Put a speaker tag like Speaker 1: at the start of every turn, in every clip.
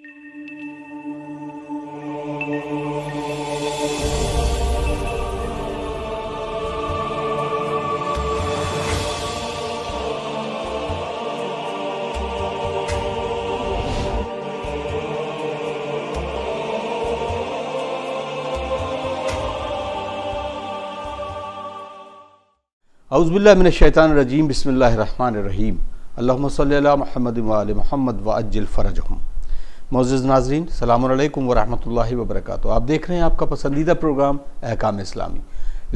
Speaker 1: اعوذ باللہ من الشیطان الرجیم، بسم اللہ الرحمن الرحیم، اللہم صلی علی محمد وآل محمد وعجل فرجہم۔ معزز ناظرین، السلام علیکم ورحمۃ اللہ وبرکاتہ۔ آپ دیکھ رہے ہیں آپ کا پسندیدہ پروگرام احکام اسلامی۔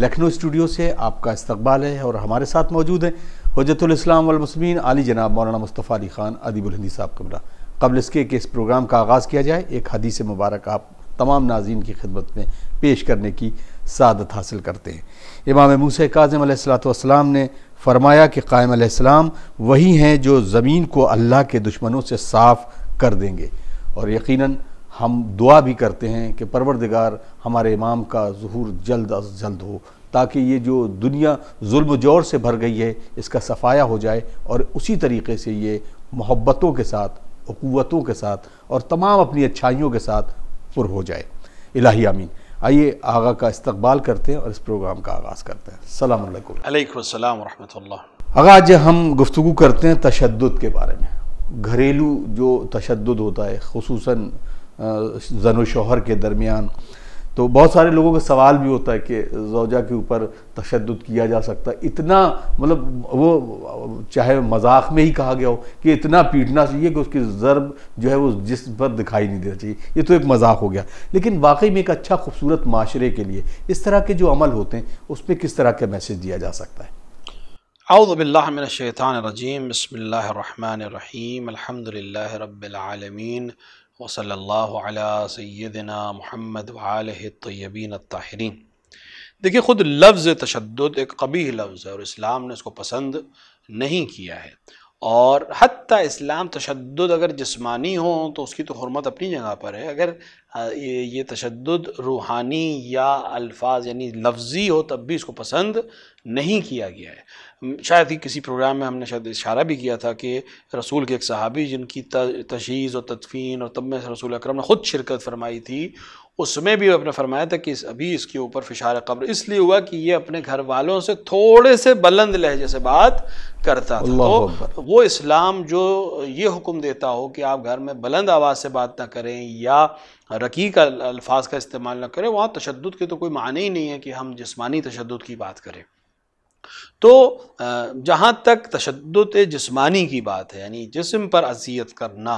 Speaker 1: لکھنؤ اسٹوڈیو سے آپ کا استقبال ہے اور ہمارے ساتھ موجود ہیں حجت الاسلام والمسلمین عالی جناب مولانا مصطفیٰ علی خان ادیب الہندی صاحب قبلہ۔ قبل اس کے کہ اس پروگرام کا آغاز کیا جائے، ایک حدیث مبارک آپ تمام ناظرین کی خدمت میں پیش کرنے کی سعادت حاصل کرتے ہیں۔ امام موسیٰ کاظم علیہ السلام نے فرمایا کہ قائم علیہ السلام وہی ہیں جو زمین کو اللہ کے دشمنوں سے صاف کر دیں گے، اور یقیناً ہم دعا بھی کرتے ہیں کہ پروردگار ہمارے امام کا ظہور جلد از جلد ہو، تاکہ یہ جو دنیا ظلم و جور سے بھر گئی ہے اس کا صفایا ہو جائے، اور اسی طریقے سے یہ محبتوں کے ساتھ، اخوتوں کے ساتھ اور تمام اپنی اچھائیوں کے ساتھ پر ہو جائے۔ الہی آمین۔ آئیے آغا کا استقبال کرتے ہیں اور اس پروگرام کا آغاز کرتے ہیں۔ السلام علیکم۔
Speaker 2: علیکم السلام ورحمۃ اللہ۔
Speaker 1: آغا، آج ہم گفتگو کرتے ہیں تشدد کے بارے میں۔ گھریلو جو تشدد ہوتا ہے، خصوصاً زن و شوہر کے درمیان، تو بہت سارے لوگوں کا سوال بھی ہوتا ہے کہ زوجہ کے اوپر تشدد کیا جا سکتا ہے، اتنا مطلب وہ چاہے مذاق میں ہی کہا گیا ہو کہ اتنا پیٹنا چاہیے کہ اس کی ضرب جو ہے وہ جسم پر دکھائی نہیں دینا چاہیے، یہ تو ایک مذاق ہو گیا۔ لیکن واقعی میں ایک اچھا خوبصورت معاشرے کے لیے اس طرح کے جو عمل ہوتے ہیں اس میں کس طرح کا میسج دیا جا سکتا ہے؟
Speaker 2: اعوذ باللہ من الشیطان الرجیم، بسم اللہ الرحمن الرحیم، الحمدللہ رب العالمین، وصلی اللہ علی سیدنا محمد وآلہ الطیبین الطاہرین۔ دیکھیے، خود لفظ تشدد ایک قبیح لفظ ہے اور اسلام نے اس کو پسند نہیں کیا ہے، اور حتیٰ اسلام تشدد اگر جسمانی ہو تو اس کی تو حرمت اپنی جگہ پر ہے، اگر یہ تشدد روحانی یا الفاظ یعنی لفظی ہو تب بھی اس کو پسند نہیں کیا گیا ہے۔ شاید ہی کسی پروگرام میں ہم نے شاید اشارہ بھی کیا تھا کہ رسول کے ایک صحابی جن کی تشییع و تدفین اور تب میں رسول اکرم نے خود شرکت فرمائی تھی، اس میں بھی آپ نے فرمایا تھا کہ ابھی اس کے اوپر فشار قبر اس لیے ہوا کہ یہ اپنے گھر والوں سے تھوڑے سے بلند لہجے سے بات کرتا تھا۔ تو وہ اسلام جو یہ حکم دیتا ہو کہ آپ گھر میں بلند آواز سے بات نہ کریں یا رقیق الفاظ کا استعمال نہ کریں، وہاں تشدد کے تو کوئی معنی ہی نہیں ہے کہ ہم جسمانی تشدد کی بات کریں۔ تو جہاں تک تشدد جسمانی کی بات ہے، یعنی جسم پر اذیت کرنا،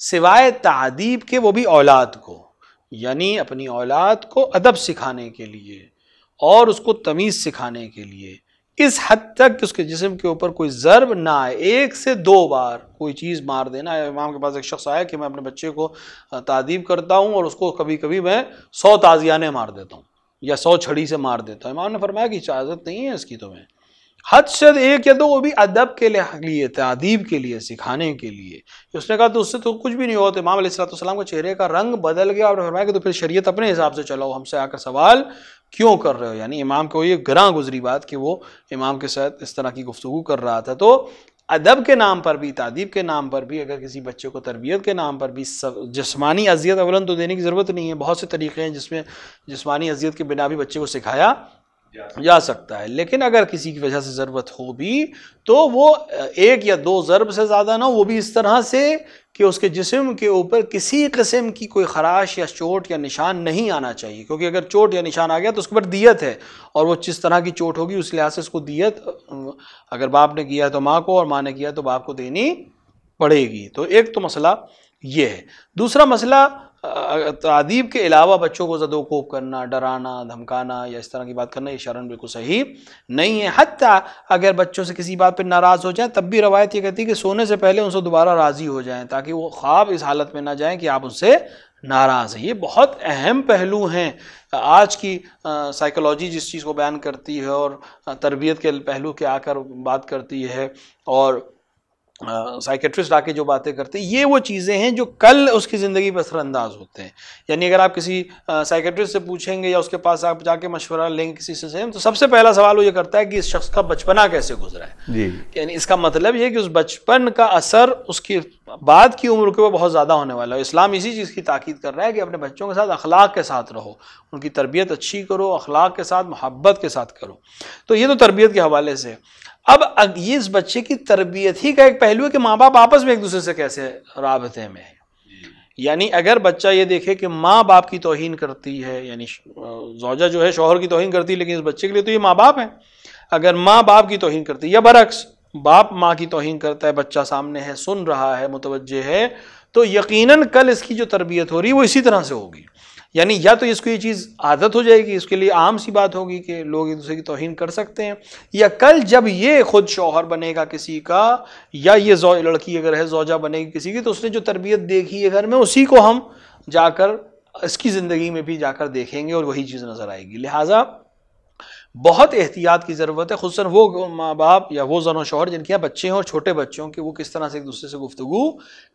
Speaker 2: سوائے تعذیب کے وہ بھی اولاد کو، یعنی اپنی اولاد کو ادب سکھانے کے لیے اور اس کو تمیز سکھانے کے لیے، اس حد تک کہ اس کے جسم کے اوپر کوئی ضرب نہ آئے، 1 سے 2 بار کوئی چیز مار دینا۔ امام کے پاس ایک شخص آیا کہ میں اپنے بچے کو تعذیب کرتا ہوں اور اس کو کبھی کبھی میں 100 تازیانے مار دیتا ہوں یا 100 چھڑی سے مار دیتا ہوں۔ امام نے فرمایا کہ اجازت نہیں ہے اس کی تمہیں، حد سے 1 یا 2، وہ بھی ادب کے لیے، تعذیب کے لیے، سکھانے کے لیے۔ اس نے کہا تو اس سے تو کچھ بھی نہیں ہوتا۔ امام علیہ السلام کے چہرے کا رنگ بدل گیا اور فرمایا کہ تو پھر شریعت اپنے حساب سے چلاؤ، ہم سے آ کر سوال کیوں کر رہے ہو؟ یعنی امام کو یہ گراں گزری بات کہ وہ امام کے ساتھ اس طرح کی گفتگو کر رہا تھا۔ تو ادب کے نام پر بھی، تعذیب کے نام پر بھی، اگر کسی بچے کو تربیت کے نام پر بھی جسمانی اذیت اولاً تو دینے کی ضرورت نہیں ہے، بہت سے طریقے ہیں جس میں جسمانی اذیت کے بنا بھی بچے کو سکھایا جا سکتا ہے، لیکن اگر کسی کی وجہ سے ضرورت ہو بھی تو وہ 1 یا 2 ضرب سے زیادہ نہ، وہ بھی اس طرح سے کہ اس کے جسم کے اوپر کسی قسم کی کوئی خراش یا چوٹ یا نشان نہیں آنا چاہیے، کیونکہ اگر چوٹ یا نشان آ گیا تو اس کے اوپر دیت ہے، اور وہ جس طرح کی چوٹ ہوگی اس لحاظ سے اس کو دیت اگر باپ نے کیا ہے تو ماں کو، اور ماں نے کیا ہے تو باپ کو دینی پڑے گی۔ تو ایک تو مسئلہ یہ ہے۔ دوسرا مسئلہ، تعذیب کے علاوہ بچوں کو زد و کوب کرنا، ڈرانا، دھمکانا یا اس طرح کی بات کرنا، یہ شرعاً بالکل صحیح نہیں ہے۔ حتیٰ اگر بچوں سے کسی بات پہ ناراض ہو جائیں تب بھی روایت یہ کہتی ہے کہ سونے سے پہلے ان سے دوبارہ راضی ہو جائیں، تاکہ وہ خواب اس حالت میں نہ جائیں کہ آپ ان سے ناراض ہیں۔ یہ بہت اہم پہلو ہیں۔ آج کی سائیکالوجی جس چیز کو بیان کرتی ہے اور تربیت کے پہلو کے آ کر بات کرتی ہے، اور سائیکیٹرسٹ آ کے جو باتیں کرتے ہیں، یہ وہ چیزیں ہیں جو کل اس کی زندگی پر اثر انداز ہوتے ہیں. یعنی اگر آپ کسی سائیکیٹرسٹ سے پوچھیں گے یا اس کے پاس آپ جا کے مشورہ لیں گے کسی سے، تو سب سے پہلا سوال وہ یہ کرتا ہے کہ اس شخص کا بچپنا کیسے گزرا ہے.
Speaker 1: جی.
Speaker 2: یعنی اس کا مطلب یہ کہ اس بچپن کا اثر اس کی بعد کی عمر کے وہ بہت زیادہ ہونے والا ہے. اسلام اسی چیز کی تاکید کر رہا ہے کہ اپنے بچوں کے ساتھ اخلاق کے ساتھ رہو، ان کی تربیت اچھی کرو، اخلاق کے ساتھ محبت کے ساتھ کرو. تو یہ تو تربیت کے حوالے سے. اب یہ اس بچے کی تربیت ہی کا ایک پہلو ہے کہ ماں باپ آپس میں ایک دوسرے سے کیسے رابطے میں ہیں. یعنی اگر بچہ یہ دیکھے کہ ماں باپ کی توہین کرتی ہے، یعنی زوجہ جو ہے شوہر کی توہین کرتی ہے، لیکن اس بچے کے لیے تو یہ ماں باپ ہیں. اگر ماں باپ کی توہین کرتی ہے یا برعکس باپ ماں کی توہین کرتا ہے، بچہ سامنے ہے، سن رہا ہے، متوجہ ہے، تو یقیناً کل اس کی جو تربیت ہو رہی ہے وہ اسی طرح سے ہوگی. یعنی یا تو اس کو یہ چیز عادت ہو جائے گی، اس کے لیے عام سی بات ہوگی کہ لوگ ایک دوسرے کی توہین کر سکتے ہیں، یا کل جب یہ خود شوہر بنے گا کسی کا، یا یہ لڑکی اگر ہے زوجہ بنے گی کسی کی، تو اس نے جو تربیت دیکھی ہے گھر میں اسی کو ہم جا کر اس کی زندگی میں بھی جا کر دیکھیں گے اور وہی چیز نظر آئے گی. لہٰذا بہت احتیاط کی ضرورت ہے، خصوصاً وہ ماں باپ یا وہ زن و شوہر جن کے یہاں بچے ہیں اور چھوٹے بچوں کے، وہ کس طرح سے ایک دوسرے سے گفتگو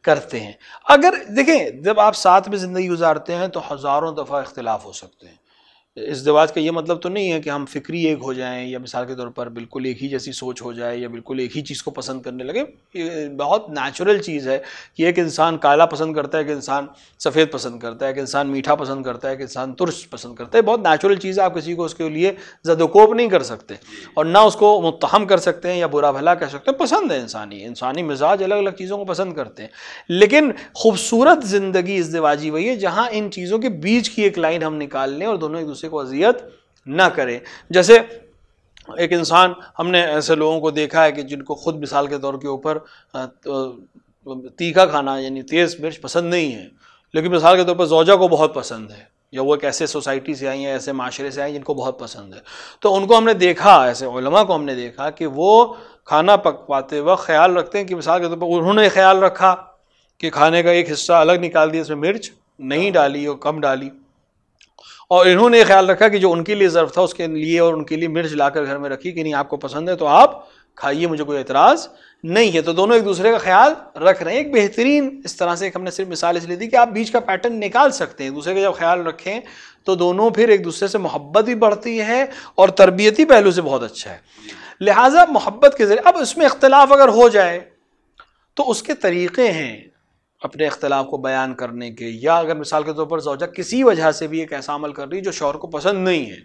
Speaker 2: کرتے ہیں. اگر دیکھیں جب آپ ساتھ میں زندگی گزارتے ہیں تو ہزاروں دفعہ اختلاف ہو سکتے ہیں. ازدواج کا یہ مطلب تو نہیں ہے کہ ہم فکری ایک ہو جائیں، یا مثال کے طور پر بالکل ایک ہی جیسی سوچ ہو جائے، یا بالکل ایک ہی چیز کو پسند کرنے لگے. یہ بہت نیچرل چیز ہے کہ ایک انسان کالا پسند کرتا ہے، ایک انسان سفید پسند کرتا ہے، ایک انسان میٹھا پسند کرتا ہے، ایک انسان ترش پسند کرتا ہے. بہت نیچرل چیز ہے، آپ کسی کو اس کے لیے زد و کوب نہیں کر سکتے اور نہ اس کو متہم کر سکتے ہیں یا برا بھلا کہہ سکتے ہیں. پسند ہے، انسانی مزاج الگ الگ چیزوں کو پسند کرتے ہیں. لیکن خوبصورت زندگی ازدواجی وہی ہے جہاں ان چیزوں کے بیچ کی ایک لائن ہم نکال لیں اور دونوں ایک دوسرے کو اذیت نہ کریں. جیسے ایک انسان، ہم نے ایسے لوگوں کو دیکھا ہے کہ جن کو خود مثال کے طور کے اوپر تیکھا کھانا یعنی تیز مرچ پسند نہیں ہے، لیکن مثال کے طور پر زوجہ کو بہت پسند ہے، یا وہ ایک ایسے سوسائٹی سے آئی ہیں، ایسے معاشرے سے آئی جن کو بہت پسند ہے. تو ان کو ہم نے دیکھا، ایسے علماء کو ہم نے دیکھا کہ وہ کھانا پکواتے وقت خیال رکھتے ہیں کہ مثال کے طور پر انہوں نے خیال رکھا کہ کھانے کا ایک حصہ الگ نکال دیا، اس میں مرچ نہیں ڈالی اور کم ڈالی، اور انہوں نے خیال رکھا کہ جو ان کے لیے ظرف تھا اس کے لیے اور ان کے لیے مرچ لا کر گھر میں رکھی کہ نہیں آپ کو پسند ہے تو آپ کھائیے، مجھے کوئی اعتراض نہیں ہے. تو دونوں ایک دوسرے کا خیال رکھ رہے ہیں. ایک بہترین اس طرح سے ہم نے صرف مثال اس لیے دی کہ آپ بیچ کا پیٹرن نکال سکتے ہیں. ایک دوسرے کا جب خیال رکھیں تو دونوں پھر ایک دوسرے سے محبت بھی بڑھتی ہے اور تربیتی پہلو سے بہت اچھا ہے. لہٰذا محبت کے ذریعے اب اس میں اختلاف اگر ہو جائے تو اس کے طریقے ہیں اپنے اختلاف کو بیان کرنے کے، یا اگر مثال کے طور پر زوجہ کسی وجہ سے بھی ایک ایسا عمل کر رہی جو شوہر کو پسند نہیں ہے،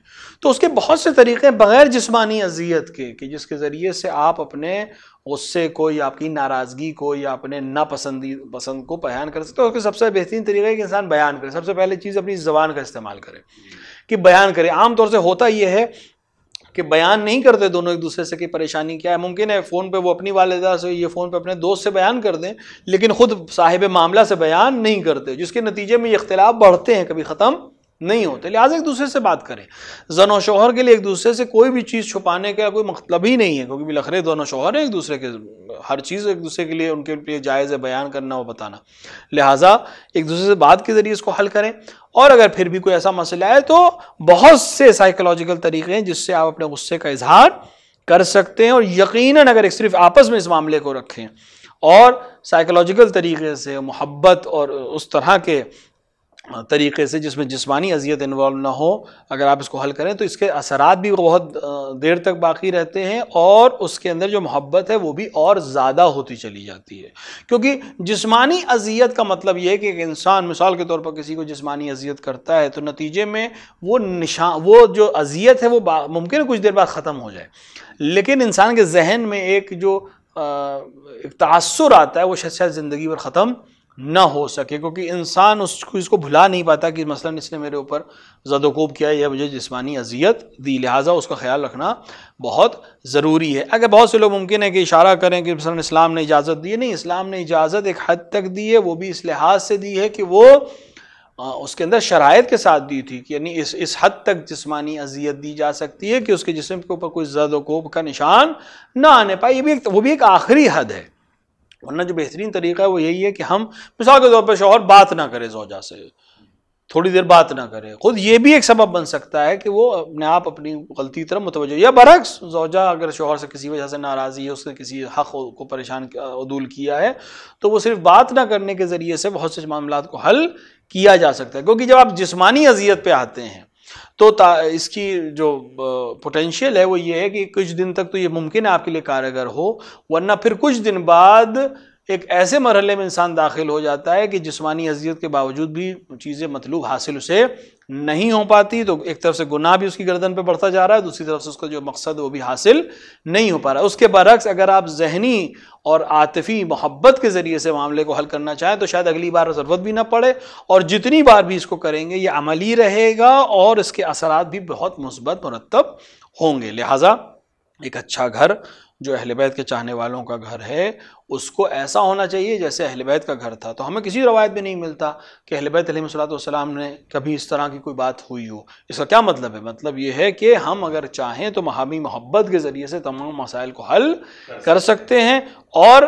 Speaker 2: تو اس کے بہت سے طریقے بغیر جسمانی اذیت کے کہ جس کے ذریعے سے آپ اپنے غصے کو یا آپ کی ناراضگی کو یا اپنے پسند کو بیان کر سکتے. تو اس کے سب سے بہترین طریقہ ہے کہ انسان بیان کرے. سب سے پہلے چیز اپنی زبان کا استعمال کرے کہ بیان کرے. عام طور سے ہوتا یہ ہے کہ بیان نہیں کرتے دونوں ایک دوسرے سے کہ پریشانی کیا ہے. ممکن ہے فون پہ وہ اپنی والدہ سے، یہ فون پہ اپنے دوست سے بیان کر دیں، لیکن خود صاحب معاملہ سے بیان نہیں کرتے، جس کے نتیجے میں یہ اختلاف بڑھتے ہیں، کبھی ختم نہیں ہوتے. لہٰذا ایک دوسرے سے بات کریں. زن و شوہر کے لیے ایک دوسرے سے کوئی بھی چیز چھپانے کا کوئی مطلب ہی نہیں ہے، کیونکہ بلخرے دونوں شوہر ہیں، ایک دوسرے کے ہر چیز ایک دوسرے کے لیے ان کے لیے جائز ہے بیان کرنا و بتانا. لہٰذا ایک دوسرے سے بات کے ذریعے اس کو حل کریں. اور اگر پھر بھی کوئی ایسا مسئلہ ہے تو بہت سے سائیکولوجیکل طریقے ہیں جس سے آپ اپنے غصے کا اظہار کر سکتے ہیں. اور یقیناً اگر صرف آپس میں اس معاملے کو رکھیں اور سائیکولوجیکل طریقے سے محبت اور اس طرح کے طریقے سے جس میں جسمانی اذیت انوالو نہ ہو، اگر آپ اس کو حل کریں تو اس کے اثرات بھی بہت دیر تک باقی رہتے ہیں، اور اس کے اندر جو محبت ہے وہ بھی اور زیادہ ہوتی چلی جاتی ہے. کیونکہ جسمانی اذیت کا مطلب یہ ہے کہ ایک انسان مثال کے طور پر کسی کو جسمانی اذیت کرتا ہے تو نتیجے میں وہ جو اذیت ہے وہ ممکن ہے کچھ دیر بعد ختم ہو جائے، لیکن انسان کے ذہن میں ایک جو ایک تاثر آتا ہے وہ شاید زندگی پر ختم نہ ہو سکے، کیونکہ انسان اس کو بھلا نہیں پاتا کہ مثلا اس نے میرے اوپر زد و کوب کیا یا مجھے جسمانی اذیت دی. لہٰذا اس کا خیال رکھنا بہت ضروری ہے. اگر بہت سے لوگ ممکن ہے کہ اشارہ کریں کہ مثلا اسلام نے اجازت دی ہے، نہیں، اسلام نے اجازت ایک حد تک دی ہے، وہ بھی اس لحاظ سے دی ہے کہ وہ اس کے اندر شرائط کے ساتھ دی تھی کہ یعنی اس حد تک جسمانی اذیت دی جا سکتی ہے کہ اس کے جسم کے اوپر کوئی زد و کوب کا نشان نہ آنے پائے. وہ بھی ایک آخری حد ہے. ورنہ جو بہترین طریقہ ہے وہ یہی ہے کہ ہم مثال کے طور پر شوہر بات نہ کرے زوجہ سے، تھوڑی دیر بات نہ کرے، خود یہ بھی ایک سبب بن سکتا ہے کہ وہ اپنے آپ اپنی غلطی کی طرف متوجہ، یا برعکس زوجہ اگر شوہر سے کسی وجہ سے ناراضی ہے، اس نے کسی حق کو پریشان عدول کیا ہے، تو وہ صرف بات نہ کرنے کے ذریعے سے بہت سے معاملات کو حل کیا جا سکتا ہے. کیونکہ جب آپ جسمانی اذیت پہ آتے ہیں تو اس کی جو پوٹینشیل ہے وہ یہ ہے کہ کچھ دن تک تو یہ ممکن ہے آپ کے لیے کارگر ہو، ورنہ پھر کچھ دن بعد ایک ایسے مرحلے میں انسان داخل ہو جاتا ہے کہ جسمانی اذیت کے باوجود بھی چیزیں مطلوب حاصل اسے نہیں ہو پاتی، تو ایک طرف سے گناہ بھی اس کی گردن پہ بڑھتا جا رہا ہے، دوسری طرف سے اس کا جو مقصد ہے وہ بھی حاصل نہیں ہو پا رہا. اس کے برعکس اگر آپ ذہنی اور عاطفی محبت کے ذریعے سے معاملے کو حل کرنا چاہیں تو شاید اگلی بار ضرورت بھی نہ پڑے، اور جتنی بار بھی اس کو کریں گے یہ عملی رہے گا اور اس کے اثرات بھی بہت مثبت مرتب ہوں گے. لہٰذا ایک اچھا گھر جو اہل بیت کے چاہنے والوں کا گھر ہے اس کو ایسا ہونا چاہیے جیسے اہل بیت کا گھر تھا. تو ہمیں کسی روایت میں نہیں ملتا کہ اہل بیت علیہ الصلوۃ والسلام نے کبھی اس طرح کی کوئی بات ہوئی ہو. اس کا کیا مطلب ہے؟ مطلب یہ ہے کہ ہم اگر چاہیں تو مہامی محبت کے ذریعے سے تمام مسائل کو حل کر سکتے ہیں، اور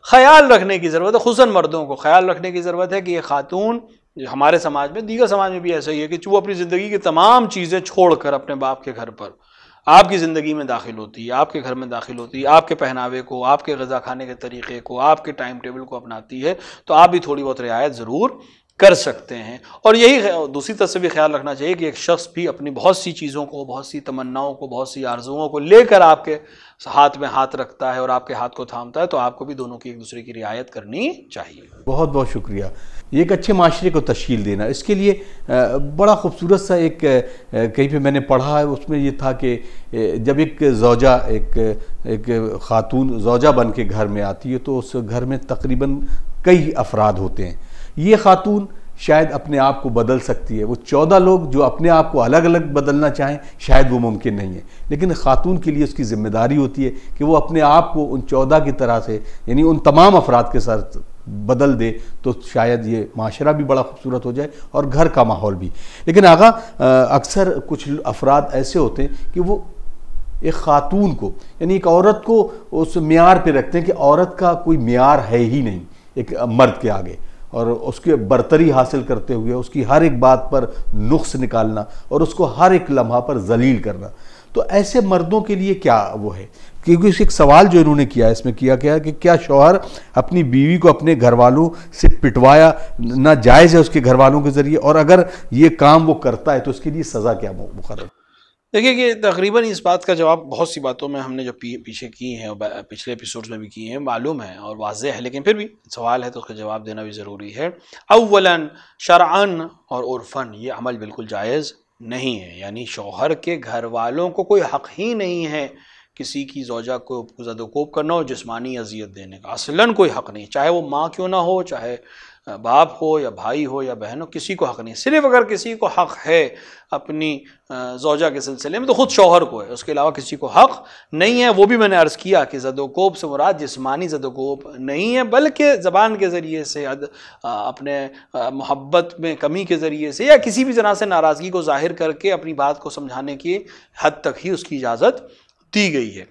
Speaker 2: خیال رکھنے کی ضرورت ہے، خصوصاً مردوں کو خیال رکھنے کی ضرورت ہے کہ یہ خاتون ہمارے سماج میں، دیگر سماج میں بھی ایسا ہی ہے کہ وہ اپنی زندگی کی تمام چیزیں چھوڑ کر اپنے باپ کے گھر پر آپ کی زندگی میں داخل ہوتی ہے، آپ کے گھر میں داخل ہوتی ہے، آپ کے پہناوے کو، آپ کے غذا کھانے کے طریقے کو، آپ کے ٹائم ٹیبل کو اپناتی ہے، تو آپ بھی تھوڑی بہت رعایت ضرور کر سکتے ہیں. اور یہی دوسری طرف سے بھی خیال رکھنا چاہیے کہ ایک شخص بھی اپنی بہت سی چیزوں کو، بہت سی تمناؤں کو، بہت سی آرزوؤں کو لے کر آپ کے ہاتھ میں ہاتھ رکھتا ہے اور آپ کے ہاتھ کو تھامتا ہے، تو آپ کو بھی دونوں کی ایک دوسرے کی رعایت کرنی چاہیے.
Speaker 1: بہت بہت شکریہ. یہ ایک اچھے معاشرے کو تشکیل دینا، اس کے لیے بڑا خوبصورت سا ایک کہیں پہ میں نے پڑھا ہے، اس میں یہ تھا کہ جب ایک زوجہ ایک خاتون زوجہ بن کے گھر میں آتی ہے تو اس گھر میں تقریباً کئی افراد ہوتے ہیں. یہ خاتون شاید اپنے آپ کو بدل سکتی ہے، وہ 14 لوگ جو اپنے آپ کو الگ الگ بدلنا چاہیں شاید وہ ممکن نہیں ہے، لیکن خاتون کے لیے اس کی ذمہ داری ہوتی ہے کہ وہ اپنے آپ کو ان 14 کی طرح سے، یعنی ان تمام افراد کے ساتھ بدل دے، تو شاید یہ معاشرہ بھی بڑا خوبصورت ہو جائے اور گھر کا ماحول بھی. لیکن آقا اکثر کچھ افراد ایسے ہوتے ہیں کہ وہ ایک خاتون کو، یعنی ایک عورت کو اس معیار پہ رکھتے ہیں کہ عورت کا کوئی معیار ہے ہی نہیں ایک مرد کے آگے، اور اس کے برتری حاصل کرتے ہوئے اس کی ہر ایک بات پر نقص نکالنا اور اس کو ہر ایک لمحہ پر ذلیل کرنا. تو ایسے مردوں کے لیے کیا وہ ہے؟ کیونکہ اس ایک سوال جو انہوں نے کیا، اس میں کیا کہ کیا شوہر اپنی بیوی کو اپنے گھر والوں سے پٹوایا ناجائز ہے اس کے گھر والوں کے ذریعے، اور اگر یہ کام وہ کرتا ہے تو اس کے لیے سزا کیا مقرر؟
Speaker 2: دیکھیے کہ تقریباً اس بات کا جواب بہت سی باتوں میں ہم نے جو پیچھے کی ہیں اور پچھلے ایپیسوڈز میں بھی کی ہیں معلوم ہے اور واضح ہے، لیکن پھر بھی سوال ہے تو اس کا جواب دینا بھی ضروری ہے. اولاً شرعاً اور عرفاً یہ عمل بالکل جائز نہیں ہے، یعنی شوہر کے گھر والوں کو کوئی حق ہی نہیں ہے کسی کی زوجہ کو زد و کوب کرنا اور جسمانی اذیت دینے کا. اصلاً کوئی حق نہیں، چاہے وہ ماں کیوں نہ ہو، چاہے باپ ہو یا بھائی ہو یا بہن ہو، کسی کو حق نہیں. صرف اگر کسی کو حق ہے اپنی زوجہ کے سلسلے میں تو خود شوہر کو ہے، اس کے علاوہ کسی کو حق نہیں ہے. وہ بھی میں نے عرض کیا کہ زد و کوب سے مراد جسمانی زد و کوب نہیں ہے، بلکہ زبان کے ذریعے سے، اپنے محبت میں کمی کے ذریعے سے، یا کسی بھی طرح سے ناراضگی کو ظاہر کر کے اپنی بات کو سمجھانے کی حد تک ہی اس کی اجازت دی گئی ہے.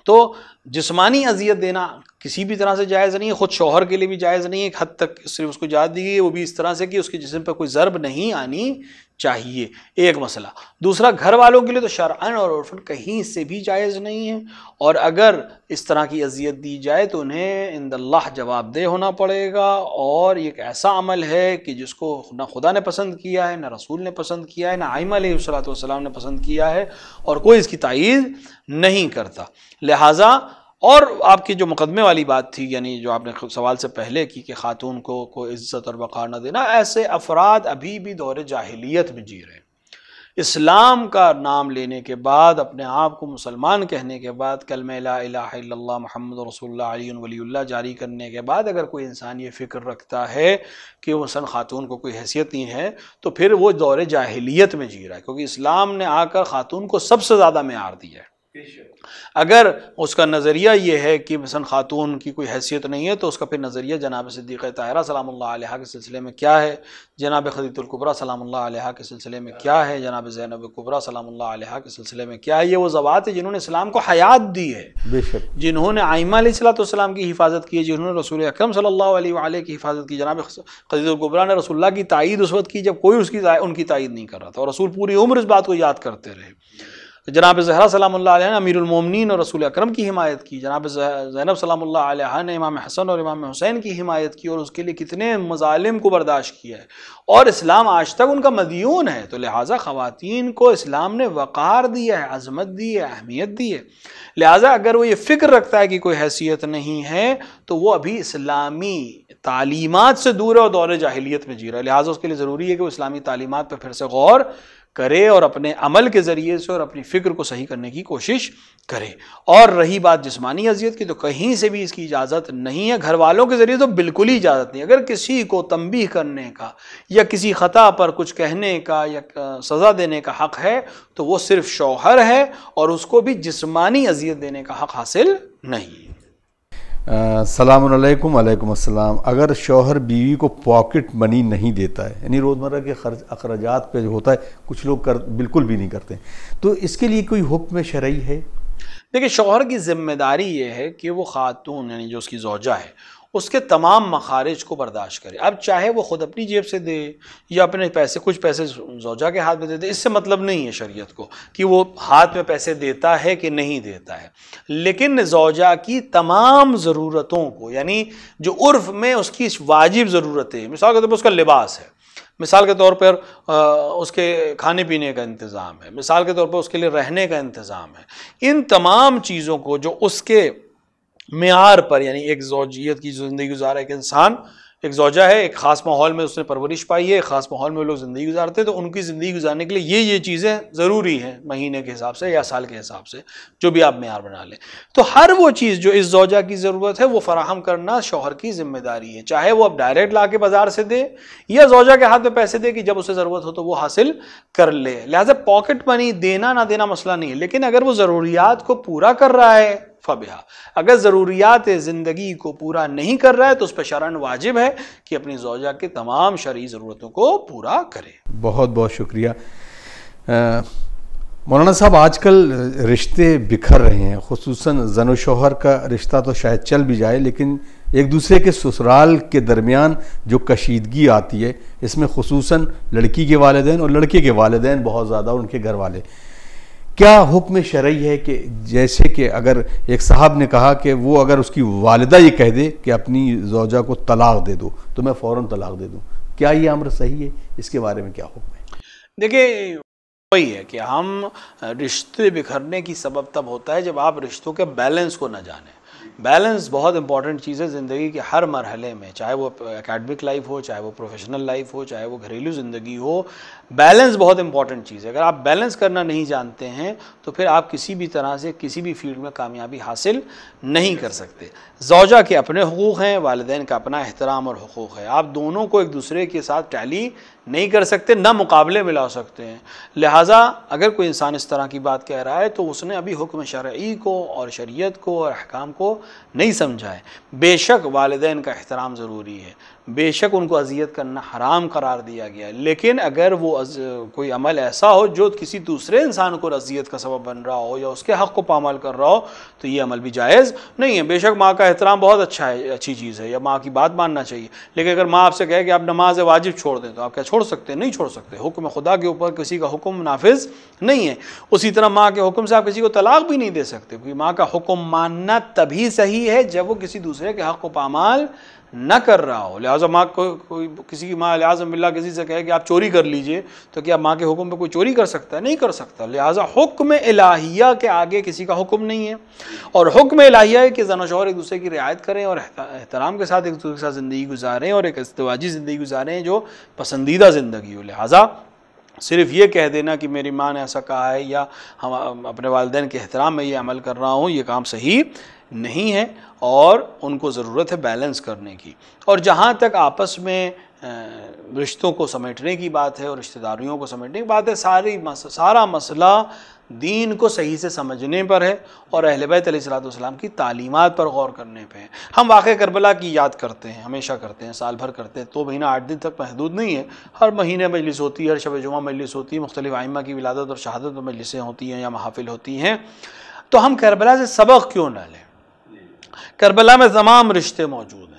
Speaker 2: تو جسمانی اذیت دینا کسی بھی طرح سے جائز نہیں ہے، خود شوہر کے لیے بھی جائز نہیں ہے. ایک حد تک صرف اس کو اجازت دی گئی ہے، وہ بھی اس طرح سے کہ اس کے جسم پہ کوئی ضرب نہیں آنی چاہیے، ایک مسئلہ. دوسرا، گھر والوں کے لیے تو شرعاً اور عرفاً کہیں سے بھی جائز نہیں ہے، اور اگر اس طرح کی اذیت دی جائے تو انہیں عند اللہ جواب دہ ہونا پڑے گا. اور یہ ایک ایسا عمل ہے کہ جس کو نہ خدا نے پسند کیا ہے، نہ رسول نے پسند کیا ہے، نہ ائمہ علیہ الصلوۃ والسلام نے پسند کیا ہے، اور کوئی اس کی تائید نہیں کرتا. لہٰذا، اور آپ کی جو مقدمے والی بات تھی، یعنی جو آپ نے سوال سے پہلے کی کہ خاتون کو کوئی عزت اور وقار نہ دینا، ایسے افراد ابھی بھی دور جاہلیت میں جی رہے ہیں. اسلام کا نام لینے کے بعد، اپنے آپ کو مسلمان کہنے کے بعد، کلمہ لا الہ الا اللہ محمد رسول اللہ علی ولی اللہ جاری کرنے کے بعد، اگر کوئی انسان یہ فکر رکھتا ہے کہ وہ مثلا خاتون کو کوئی حیثیت نہیں ہے تو پھر وہ دور جاہلیت میں جی رہا ہے، کیونکہ اسلام نے آ کر خاتون کو سب سے زیادہ معیار دیا ہے. اگر اس کا نظریہ یہ ہے کہ مثلا خاتون کی کوئی حیثیت نہیں ہے تو اس کا پھر نظریہ جناب صدیقہ طاہرہ سلام اللہ علیہا کے سلسلے میں کیا ہے، جناب خدیجہ الکبریٰ سلام اللہ علیہا کے سلسلے میں کیا ہے، جناب زینب کبریٰ سلام اللہ علیہا کے سلسلے میں کیا ہے. یہ وہ ذوات ہیں جنہوں نے اسلام کو حیات دی ہے،
Speaker 1: بے شک،
Speaker 2: جنہوں نے آئمہ علیہ السلام کی حفاظت کی، جنہوں نے رسول اکرم صلی اللہ علیہ وآلہ کی حفاظت کی. جناب خدیجہ الکبریٰ نے رسول اللہ کی تائید اس وقت کی جب کوئی ان کی تائید نہیں کر رہا تھا، اور رسول پوری عمر اس بات کو یاد کرتے رہے. جناب زہرا سلام اللہ علیہ نے امیر المومنین اور رسول اکرم کی حمایت کی. جناب زینب سلام اللہ علیہ نے امام حسن اور امام حسین کی حمایت کی اور اس کے لیے کتنے مظالم کو برداشت کیا ہے، اور اسلام آج تک ان کا مدیون ہے. تو لہٰذا خواتین کو اسلام نے وقار دیا ہے، عظمت دی ہے، اہمیت دی ہے. لہٰذا اگر وہ یہ فکر رکھتا ہے کہ کوئی حیثیت نہیں ہے تو وہ ابھی اسلامی تعلیمات سے دور ہے اور دور جاہلیت میں جی رہا ہے. لہٰذا اس کے لیے ضروری ہے کہ وہ اسلامی تعلیمات پہ پھر سے غور کرے اور اپنے عمل کے ذریعے سے اور اپنی فکر کو صحیح کرنے کی کوشش کرے. اور رہی بات جسمانی اذیت کی، تو کہیں سے بھی اس کی اجازت نہیں ہے، گھر والوں کے ذریعے تو بالکل ہی اجازت نہیں. اگر کسی کو تنبیہ کرنے کا یا کسی خطا پر کچھ کہنے کا یا سزا دینے کا حق ہے تو وہ صرف شوہر ہے، اور اس کو بھی جسمانی اذیت دینے کا حق حاصل نہیں.
Speaker 1: السلام علیکم. وعلیکم السلام. اگر شوہر بیوی کو پاکٹ منی نہیں دیتا ہے، یعنی روزمرہ کے خرچ اخراجات پہ جو ہوتا ہے کچھ لوگ بالکل بھی نہیں کرتے، تو اس کے لیے کوئی حکم شرعی ہے؟
Speaker 2: دیکھیں، شوہر کی ذمہ داری یہ ہے کہ وہ خاتون یعنی جو اس کی زوجہ ہے اس کے تمام مخارج کو برداشت کرے. اب چاہے وہ خود اپنی جیب سے دے یا اپنے کچھ پیسے زوجہ کے ہاتھ میں دے دے، اس سے مطلب نہیں ہے شریعت کو کہ وہ ہاتھ میں پیسے دیتا ہے کہ نہیں دیتا ہے. لیکن زوجہ کی تمام ضرورتوں کو، یعنی جو عرف میں اس کی واجب ضرورتیں، مثال کے طور پر اس کا لباس ہے، مثال کے طور پر اس کے کھانے پینے کا انتظام ہے، مثال کے طور پر اس کے لیے رہنے کا انتظام ہے، ان تمام چیزوں کو جو اس کے معیار پر، یعنی ایک زوجیت کی زندگی گزارا ایک انسان، ایک زوجہ ہے، ایک خاص ماحول میں اس نے پرورش پائی ہے، ایک خاص ماحول میں لوگ زندگی گزارتے ہیں، تو ان کی زندگی گزارنے کے لیے یہ چیزیں ضروری ہیں مہینے کے حساب سے یا سال کے حساب سے، جو بھی آپ معیار بنا لیں. تو ہر وہ چیز جو اس زوجہ کی ضرورت ہے وہ فراہم کرنا شوہر کی ذمہ داری ہے، چاہے وہ اب ڈائریکٹ لا کے بازار سے دے یا زوجہ کے ہاتھ میں پیسے دے کہ جب اسے ضرورت ہو تو وہ حاصل کر لے. لہٰذا پاکٹ منی دینا نہ دینا مسئلہ نہیں ہے، لیکن اگر وہ ضروریات کو پورا کر رہا ہے فبہا. اگر ضروریات زندگی کو پورا نہیں کر رہا ہے تو اس پہ شرعاً واجب ہے کہ اپنی زوجہ کے تمام شرعی ضرورتوں کو پورا کرے.
Speaker 1: بہت بہت شکریہ مولانا صاحب. آج کل رشتے بکھر رہے ہیں، خصوصاً زن و شوہر کا رشتہ تو شاید چل بھی جائے، لیکن ایک دوسرے کے سسرال کے درمیان جو کشیدگی آتی ہے اس میں خصوصاً لڑکی کے والدین اور لڑکے کے والدین بہت زیادہ اور ان کے گھر والے. کیا حکم شرعی ہے کہ جیسے کہ اگر ایک صاحب نے کہا کہ وہ اگر اس کی والدہ یہ کہہ دے کہ اپنی زوجہ کو طلاق دے دو تو میں فوراً طلاق دے دوں، کیا یہ امر صحیح ہے؟ اس کے بارے میں کیا حکم ہے؟
Speaker 2: دیکھیں، وہی ہے کہ ہم رشتے بکھرنے کی سبب تب ہوتا ہے جب آپ رشتوں کے بیلنس کو نہ جانیں. بیلنس بہت امپورٹنٹ چیز ہے زندگی کے ہر مرحلے میں، چاہے وہ اکیڈمک لائف ہو، چاہے وہ پروفیشنل لائف ہو، چاہے وہ گھریلو زندگی ہو. بیلنس بہت امپورٹنٹ چیز ہے. اگر آپ بیلنس کرنا نہیں جانتے ہیں تو پھر آپ کسی بھی طرح سے کسی بھی فیلڈ میں کامیابی حاصل نہیں کر سکتے. زوجہ کے اپنے حقوق ہیں، والدین کا اپنا احترام اور حقوق ہے. آپ دونوں کو ایک دوسرے کے ساتھ ٹیلی نہیں کر سکتے، نہ مقابلے میں لا سکتے ہیں. لہٰذا اگر کوئی انسان اس طرح کی بات کہہ رہا ہے تو اس نے ابھی حکم شرعی کو اور شریعت کو اور احکام کو نہیں سمجھا ہے. بے شک والدین کا احترام ضروری ہے، بے شک ان کو اذیت کرنا حرام قرار دیا گیا ہے، لیکن اگر وہ کوئی عمل ایسا ہو جو کسی دوسرے انسان کو اذیت کا سبب بن رہا ہو یا اس کے حق کو پامال کر رہا ہو تو یہ عمل بھی جائز نہیں ہے. بے شک ماں کا احترام بہت اچھا ہے، اچھی چیز ہے، یا ماں کی بات ماننا چاہیے، لیکن اگر ماں آپ سے کہے کہ آپ نماز واجب چھوڑ دیں تو آپ کیا چھوڑ سکتے ہیں؟ نہیں چھوڑ سکتے. حکم خدا کے اوپر کسی کا حکم نافذ نہیں ہے. اسی طرح ماں کے حکم سے آپ کسی کو طلاق بھی نہیں دے سکتے، کیونکہ ماں کا حکم ماننا تبھی صحیح ہے جب وہ کسی دوسرے کے حق کو پامال نہ کر رہا ہو. لہٰذا ماں کوئی کسی کی ماں اعوذ باللہ کسی سے کہے کہ آپ چوری کر لیجئے تو کیا ماں کے حکم پہ کوئی چوری کر سکتا ہے؟ نہیں کر سکتا. لہٰذا حکم الہیہ کے آگے کسی کا حکم نہیں ہے، اور حکم الہیہ ہے کہ زن و شوہر ایک دوسرے کی رعایت کریں اور احترام کے ساتھ ایک دوسرے کے ساتھ زندگی گزاریں اور ایک ازدواجی زندگی گزاریں جو پسندیدہ زندگی ہو. لہٰذا صرف یہ کہہ دینا کہ میری ماں نے ایسا کہا ہے یا ہم اپنے والدین کے احترام میں یہ عمل کر رہا ہوں، یہ کام صحیح نہیں ہے، اور ان کو ضرورت ہے بیلنس کرنے کی. اور جہاں تک آپس میں رشتوں کو سمیٹنے کی بات ہے اور رشتہ داریوں کو سمیٹنے کی بات ہے، سارا مسئلہ دین کو صحیح سے سمجھنے پر ہے اور اہل بیت علیہ الصلوۃ والسلام کی تعلیمات پر غور کرنے پہ ہے۔ ہم واقعہ کربلا کی یاد کرتے ہیں، ہمیشہ کرتے ہیں، سال بھر کرتے ہیں، 2 مہینہ 8 دن تک محدود نہیں ہے، ہر مہینے مجلس ہوتی ہے، ہر شب جمعہ مجلس ہوتی ہے، مختلف ائمہ کی ولادت اور شہادت پر مجلسیں ہوتی ہیں یا محافل ہوتی ہیں۔ تو ہم کربلا سے سبق کیوں نہ لیں؟ کربلا میں تمام رشتے موجود ہیں،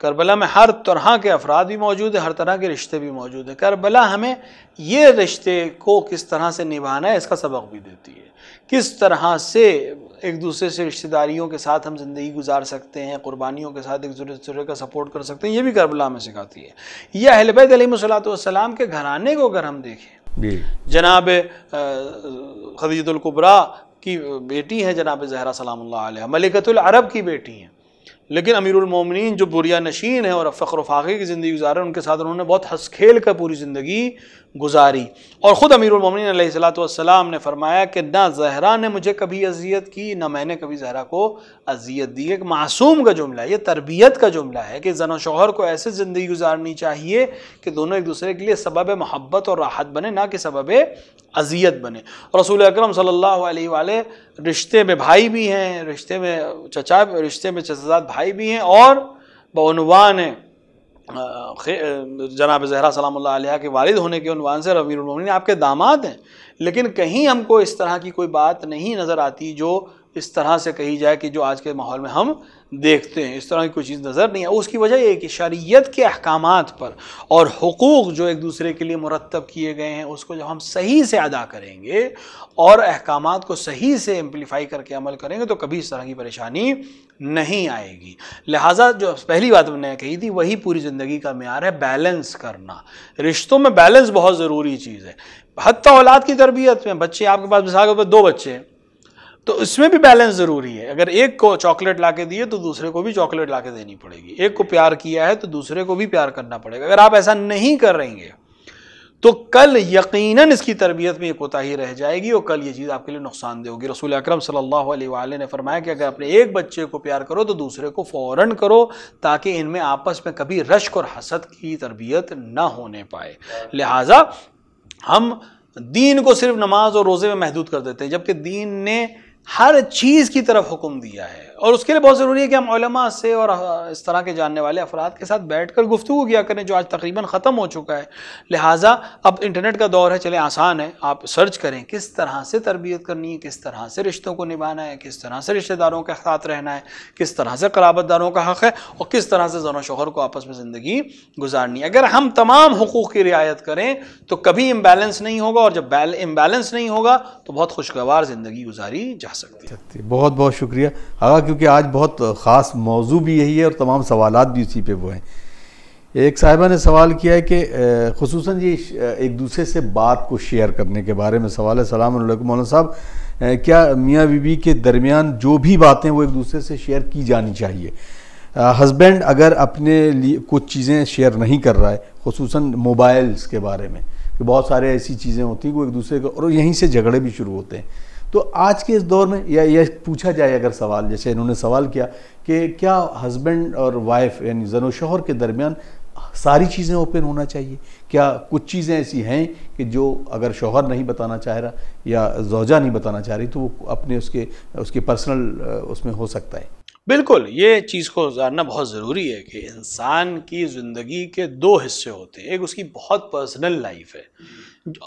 Speaker 2: کربلا میں ہر طرح کے افراد بھی موجود ہیں، ہر طرح کے رشتے بھی موجود ہیں۔ کربلا ہمیں یہ رشتے کو کس طرح سے نبھانا ہے اس کا سبق بھی دیتی ہے، کس طرح سے ایک دوسرے سے رشتہ داریوں کے ساتھ ہم زندگی گزار سکتے ہیں، قربانیوں کے ساتھ ایک دوسرے کا سپورٹ کر سکتے ہیں، یہ بھی کربلا میں سکھاتی ہے۔ یہ اہل بیت علیہ الصلوۃ والسلام کے گھرانے کو اگر ہم دیکھیں، جناب خدیجہ الکبریٰ کی بیٹی ہیں جناب زہرا سلام اللہ علیہ، ملکۃ العرب کی بیٹی ہیں، لیکن امیر المومنین جو بوریا نشین ہیں اور فخر و فاخر کی زندگی گزارے، ان کے ساتھ انہوں نے بہت ہنس کھیل کر پوری زندگی گزاری۔ اور خود امیر المومنین علیہ الصلوۃ والسلام نے فرمایا کہ نہ زہرا نے مجھے کبھی اذیت کی، نہ میں نے کبھی زہرا کو اذیت دی۔ ایک معصوم کا جملہ ہے، یہ تربیت کا جملہ ہے کہ زن و شوہر کو ایسے زندگی گزارنی چاہیے کہ دونوں ایک دوسرے کے لیے سبب محبت اور راحت بنے، نہ کہ سبب اذیت بنے۔ رسول اکرم صلی اللہ علیہ وآلہ رشتے میں بھائی بھی ہیں، رشتے میں چچا بھائی بھی ہیں، اور بعنوان جناب زہرا سلام اللہ علیہ کے والد ہونے کے عنوان سے امیر المومنین آپ کے داماد ہیں، لیکن کہیں ہم کو اس طرح کی کوئی بات نہیں نظر آتی جو اس طرح سے کہی جائے کہ جو آج کے ماحول میں ہم دیکھتے ہیں، اس طرح کی کوئی چیز نظر نہیں ہے۔ اس کی وجہ یہ ہے کہ شریعت کے احکامات پر اور حقوق جو ایک دوسرے کے لیے مرتب کیے گئے ہیں اس کو جب ہم صحیح سے ادا کریں گے اور احکامات کو صحیح سے امپلیفائی کر کے عمل کریں گے تو کبھی اس طرح کی پریشانی نہیں آئے گی۔ لہٰذا جو پہلی بات میں نے کہی تھی وہی پوری زندگی کا معیار ہے، بیلنس کرنا۔ رشتوں میں بیلنس بہت ضروری چیز ہے، حتیٰ اولاد کی تربیت میں۔ بچے آپ کے پاس مثال کے طور پر 2 بچے ہیں تو اس میں بھی بیلنس ضروری ہے۔ اگر ایک کو چاکلیٹ لا کے دیے تو دوسرے کو بھی چاکلیٹ لا کے دینی پڑے گی، ایک کو پیار کیا ہے تو دوسرے کو بھی پیار کرنا پڑے گا۔ اگر آپ ایسا نہیں کر رہیں گے تو کل یقیناً اس کی تربیت میں یہ کوتاہی رہ جائے گی اور کل یہ چیز آپ کے لیے نقصان دہ ہوگی۔ رسول اکرم صلی اللہ علیہ وآلہ نے فرمایا کہ اگر اپنے ایک بچے کو پیار کرو تو دوسرے کو فوراً کرو تاکہ ان میں آپس میں کبھی رشک اور حسد کی تربیت نہ ہونے پائے۔ لہٰذا ہم دین کو صرف نماز اور روزے میں محدود کر دیتے ہیں، جبکہ دین نے ہر چیز کی طرف حکم دیا ہے، اور اس کے لیے بہت ضروری ہے کہ ہم علماء سے اور اس طرح کے جاننے والے افراد کے ساتھ بیٹھ کر گفتگو کیا کریں، جو آج تقریباً ختم ہو چکا ہے۔ لہٰذا اب انٹرنیٹ کا دور ہے، چلے آسان ہے، آپ سرچ کریں کس طرح سے تربیت کرنی ہے، کس طرح سے رشتوں کو نبھانا ہے، کس طرح سے رشتہ داروں کے ساتھ رہنا ہے، کس طرح سے قرابت داروں کا حق ہے، اور کس طرح سے زن و شوہر کو آپس میں زندگی گزارنی ہے۔ اگر ہم تمام حقوق کی رعایت کریں تو کبھی امبیلنس نہیں ہوگا، اور جب امبیلنس نہیں ہوگا تو بہت خوشگوار زندگی گزاری جا سکتی ہے۔
Speaker 1: بہت بہت شکریہ آقا، کیونکہ آج بہت خاص موضوع بھی یہی ہے اور تمام سوالات بھی اسی پہ وہ ہیں۔ ایک صاحبہ نے سوال کیا ہے کہ خصوصاً یہ ایک دوسرے سے بات کو شیئر کرنے کے بارے میں سوال ہے۔ السلام علیکم مولانا صاحب، کیا میاں بیوی کے درمیان جو بھی باتیں وہ ایک دوسرے سے شیئر کی جانی چاہیے؟ ہسبینڈ اگر اپنے لیے کچھ چیزیں شیئر نہیں کر رہا ہے، خصوصاً موبائلز کے بارے میں، کہ بہت سارے ایسی چیزیں ہوتی ہیں وہ ایک دوسرے کو، اور یہیں سے جھگڑے بھی شروع ہوتے ہیں، تو آج کے اس دور میں یا یہ پوچھا جائے اگر سوال، جیسے انہوں نے سوال کیا کہ کیا ہسبینڈ اور وائف یعنی زن و شوہر کے درمیان ساری چیزیں اوپن ہونا چاہیے؟ کیا کچھ چیزیں ایسی ہیں کہ جو اگر شوہر نہیں بتانا چاہ رہا یا زوجہ نہیں بتانا چاہ رہی تو وہ اپنے اس کے پرسنل اس میں ہو سکتا ہے؟
Speaker 2: بالکل، یہ چیز کو جاننا بہت ضروری ہے کہ انسان کی زندگی کے 2 حصے ہوتے ہیں، ایک اس کی بہت پرسنل لائف ہے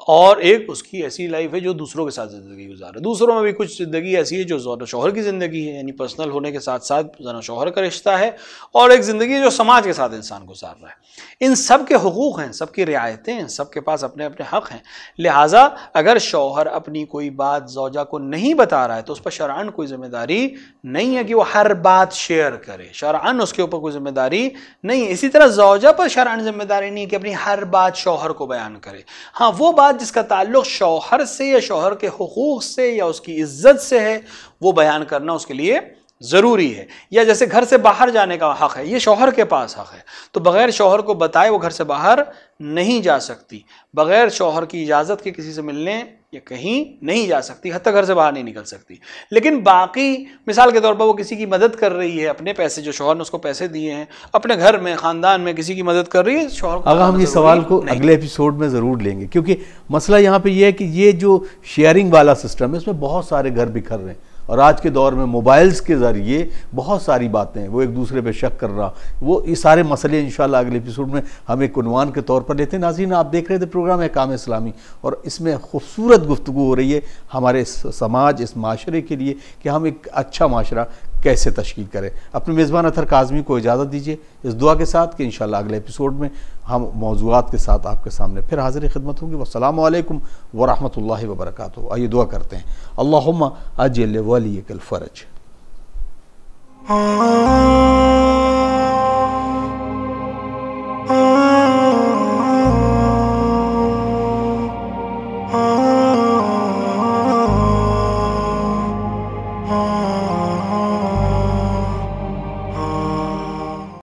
Speaker 2: اور ایک اس کی ایسی لائف ہے جو دوسروں کے ساتھ زندگی گزار ہے۔ دوسروں میں بھی کچھ زندگی ایسی ہے جو زن و شوہر کی زندگی ہے، یعنی پرسنل ہونے کے ساتھ ساتھ زن و شوہر کا رشتہ ہے، اور ایک زندگی جو سماج کے ساتھ انسان گزار رہا ہے۔ ان سب کے حقوق ہیں، سب کی رعایتیں ہیں، سب کے پاس اپنے اپنے حق ہیں۔ لہٰذا اگر شوہر اپنی کوئی بات زوجہ کو نہیں بتا رہا ہے تو اس پر شرعاً کوئی ذمہ داری نہیں ہے کہ وہ ہر بات شیئر کرے، شرعاً اس کے اوپر کوئی ذمہ داری نہیں ہے۔ اسی طرح زوجہ پر شرعاً ذمہ داری نہیں ہے کہ اپنی ہر بات شوہر کو بیان کرے۔ ہاں، وہ بات جس کا تعلق شوہر سے یا شوہر کے حقوق سے یا اس کی عزت سے ہے وہ بیان کرنا اس کے لیے ضروری ہے. یا جیسے گھر سے باہر جانے کا حق ہے، یہ شوہر کے پاس حق ہے، تو بغیر شوہر کو بتائے وہ گھر سے باہر نہیں جا سکتی، بغیر شوہر کی اجازت کے کسی سے ملنے یا کہیں نہیں جا سکتی، حتیٰ گھر سے باہر نہیں نکل سکتی. لیکن باقی مثال کے طور پر وہ کسی کی مدد کر رہی ہے، اپنے پیسے جو شوہر نے اس کو پیسے دیے ہیں، اپنے گھر میں خاندان میں کسی کی مدد کر رہی ہے، شوہر کو
Speaker 1: اگر ہم یہ سوال کو اگلے ایپیسوڈ میں ضرور لیں گے، کیونکہ مسئلہ یہاں پہ یہ ہے کہ یہ جو شیئرنگ والا سسٹم ہے اس میں بہت سارے گھر بکھر رہے ہیں، اور آج کے دور میں موبائلز کے ذریعے بہت ساری باتیں وہ ایک دوسرے پہ شک کر رہا، وہ یہ سارے مسئلے انشاءاللہ اگلے ایپیسوڈ میں ہم ایک عنوان کے طور پر لیتے ہیں. ناظرین، آپ دیکھ رہے تھے پروگرام احکام اسلامی، اور اس میں خوبصورت گفتگو ہو رہی ہے ہمارے سماج، اس معاشرے کے لیے کہ ہم ایک اچھا معاشرہ کیسے تشکیل کریں. اپنے میزبان اطہر کاظمی کو اجازت دیجیے اس دعا کے ساتھ کہ انشاءاللہ اگلے ایپیسوڈ میں ہم موضوعات کے ساتھ آپ کے سامنے پھر حاضر خدمت ہوں گے. والسلام علیکم ورحمۃ اللہ وبرکاتہ. آئیے دعا کرتے ہیں. اللہم اجل ولیک الفرج.